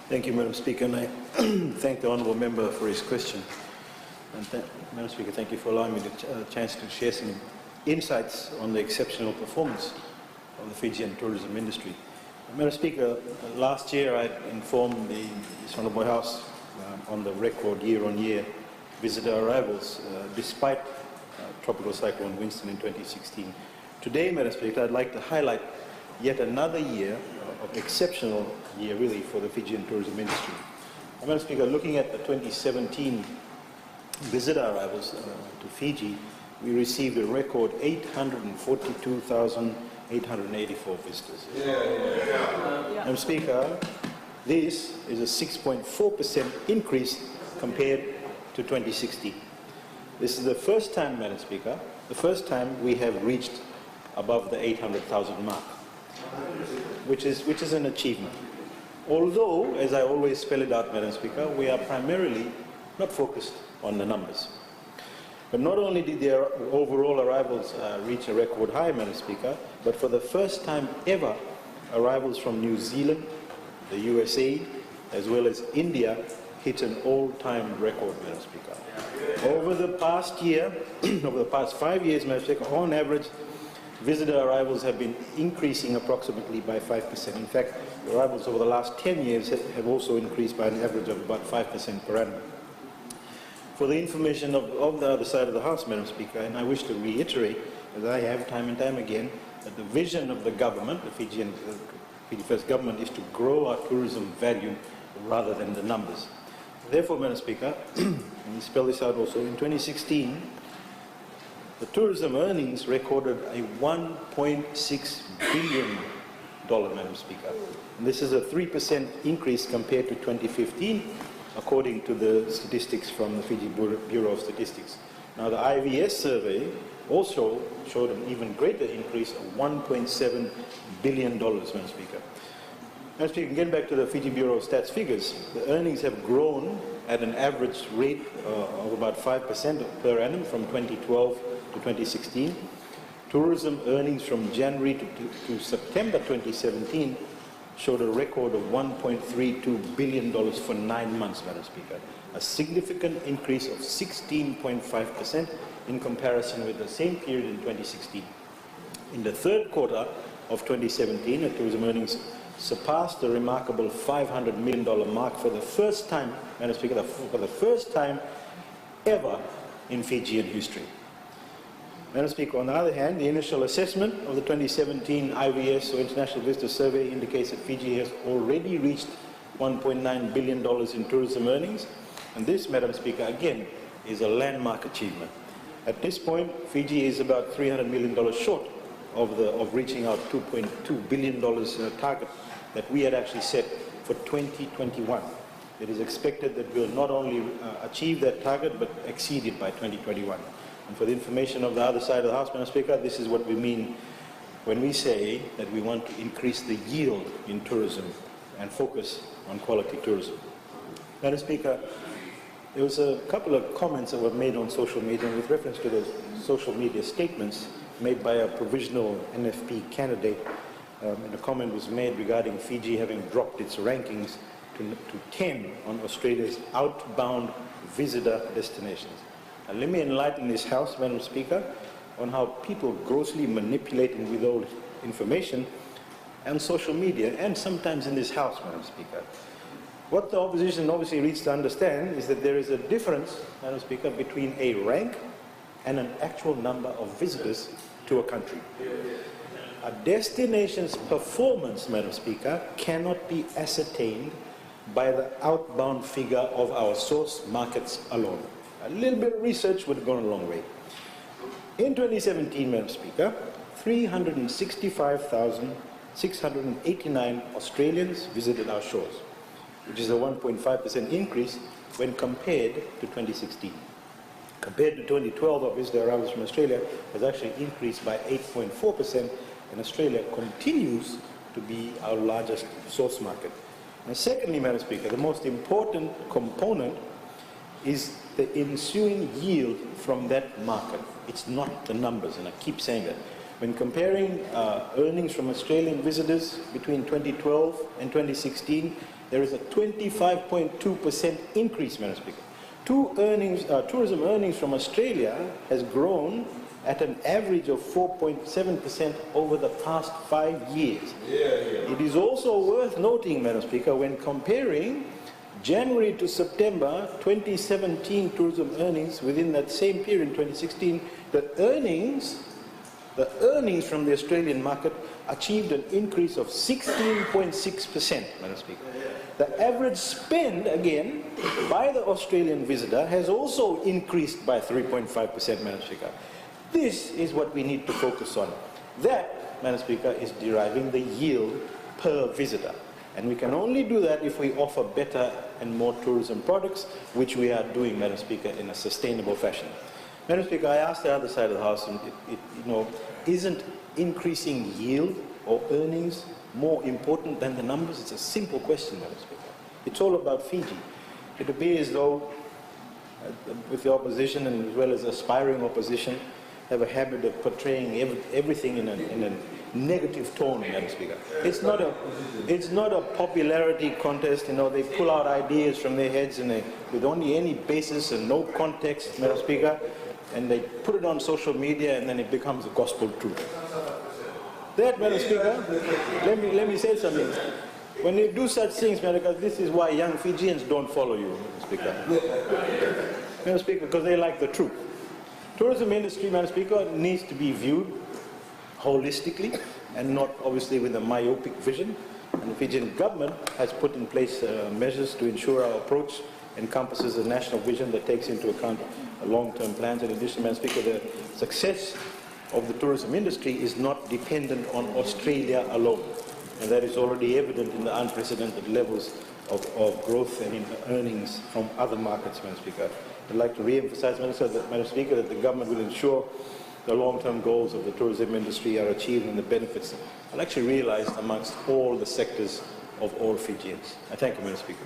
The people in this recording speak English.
Thank you, Madam Speaker, and I thank the Honourable Member for his question. And Madam Speaker, thank you for allowing me the chance to share some insights on the exceptional performance of the Fijian tourism industry. Madam Speaker, last year I informed this Honourable House on the record year-on-year visitor arrivals, despite Tropical Cyclone Winston in 2016. Today, Madam Speaker, I'd like to highlight yet another year of exceptional year, really, for the Fijian tourism industry. Madam Speaker, looking at the 2017 visitor arrivals to Fiji, we received a record 842,884 visitors. Madam Speaker, this is a 6.4% increase compared to 2016. This is the first time, Madam Speaker, the first time we have reached above the 800,000 mark, which is an achievement. Although, as I always spell it out, Madam Speaker, we are primarily not focused on the numbers. But not only did their overall arrivals reach a record high, Madam Speaker, but for the first time ever, arrivals from New Zealand, the USA, as well as India, hit an all-time record, Madam Speaker. Over the past year, over the past 5 years, Madam Speaker, on average, visitor arrivals have been increasing approximately by 5%. In fact, arrivals over the last 10 years have also increased by an average of about 5% per annum. For the information of the other side of the House, Madam Speaker, and I wish to reiterate, as I have time and time again, that the vision of the government, the Fiji First government, is to grow our tourism value rather than the numbers. Therefore, Madam Speaker, let me spell this out also, in 2016, the tourism earnings recorded a $1.6 billion, Madam Speaker. And this is a 3% increase compared to 2015, according to the statistics from the Fiji Bureau of Statistics. Now, the IVS survey also showed an even greater increase of $1.7 billion, Madam Speaker. Madam Speaker, getting back to the Fiji Bureau of Stats figures, the earnings have grown at an average rate of about 5% per annum from 2012 to 2016. Tourism earnings from January to September 2017 showed a record of $1.32 billion for 9 months, Madam Speaker, a significant increase of 16.5% in comparison with the same period in 2016. In the third quarter of 2017, the tourism earnings surpassed the remarkable $500 million mark for the first time, Madam Speaker, for the first time ever in Fijian history. Madam Speaker, on the other hand, the initial assessment of the 2017 IVS, or International Visitor Survey, indicates that Fiji has already reached $1.9 billion in tourism earnings, and this, Madam Speaker, again, is a landmark achievement. At this point, Fiji is about $300 million short of reaching our $2.2 billion target that we had actually set for 2021. It is expected that we'll not only achieve that target, but exceed it by 2021. And for the information of the other side of the House, Madam Speaker, this is what we mean when we say that we want to increase the yield in tourism and focus on quality tourism. Madam Speaker, there was a couple of comments that were made on social media with reference to the social media statements made by a provisional NFP candidate. And a comment was made regarding Fiji having dropped its rankings to 10 on Australia's outbound visitor destinations. And let me enlighten this House, Madam Speaker, on how people grossly manipulate and withhold information on social media and sometimes in this House, Madam Speaker. What the opposition obviously needs to understand is that there is a difference, Madam Speaker, between a rank and an actual number of visitors to a country. A destination's performance, Madam Speaker, cannot be ascertained by the outbound figure of our source markets alone. A little bit of research would have gone a long way. In 2017, Madam Speaker, 365,689 Australians visited our shores, which is a 1.5% increase when compared to 2016. Compared to 2012, our visitor arrivals from Australia has actually increased by 8.4%, and Australia continues to be our largest source market. And secondly, Madam Speaker, the most important component is the ensuing yield from that market. It's not the numbers, and I keep saying that. When comparing earnings from Australian visitors between 2012 and 2016, there is a 25.2% increase, Madam Speaker. Tourism earnings from Australia has grown at an average of 4.7% over the past 5 years. It is also worth noting, Madam Speaker, when comparing January to September 2017 tourism earnings within that same period in 2016, the earnings from the Australian market achieved an increase of 16.6%, Madam Speaker. The average spend, again, by the Australian visitor has also increased by 3.5%, Madam Speaker. This is what we need to focus on. That, Madam Speaker, is deriving the yield per visitor. And we can only do that if we offer better and more tourism products, which we are doing, Madam Speaker, in a sustainable fashion. Madam Speaker, I asked the other side of the House, and isn't increasing yield or earnings more important than the numbers? It's a simple question, Madam Speaker. It's all about Fiji. It appears as though, with the opposition and as well as aspiring opposition, have a habit of portraying everything in a negative tone, Madam Speaker. It's not a popularity contest. They pull out ideas from their heads and with only any basis and no context, Madam Speaker, and they put it on social media, and then it becomes a gospel truth. That, Madam Speaker, let me say something. When you do such things, Madam Speaker, this is why young Fijians don't follow you, Madam Speaker. Madam Speaker, because they like the truth. Tourism industry, Madam Speaker, needs to be viewed holistically and not obviously with a myopic vision. And the Fijian government has put in place measures to ensure our approach encompasses a national vision that takes into account long-term plans. In addition, Madam Speaker, the success of the tourism industry is not dependent on Australia alone. And that is already evident in the unprecedented levels of growth and in earnings from other markets, Madam Speaker. I'd like to re-emphasize, Madam Speaker, that the government will ensure the long-term goals of the tourism industry are achieved and the benefits are actually realized amongst all the sectors of all Fijians. I thank you, Madam Speaker.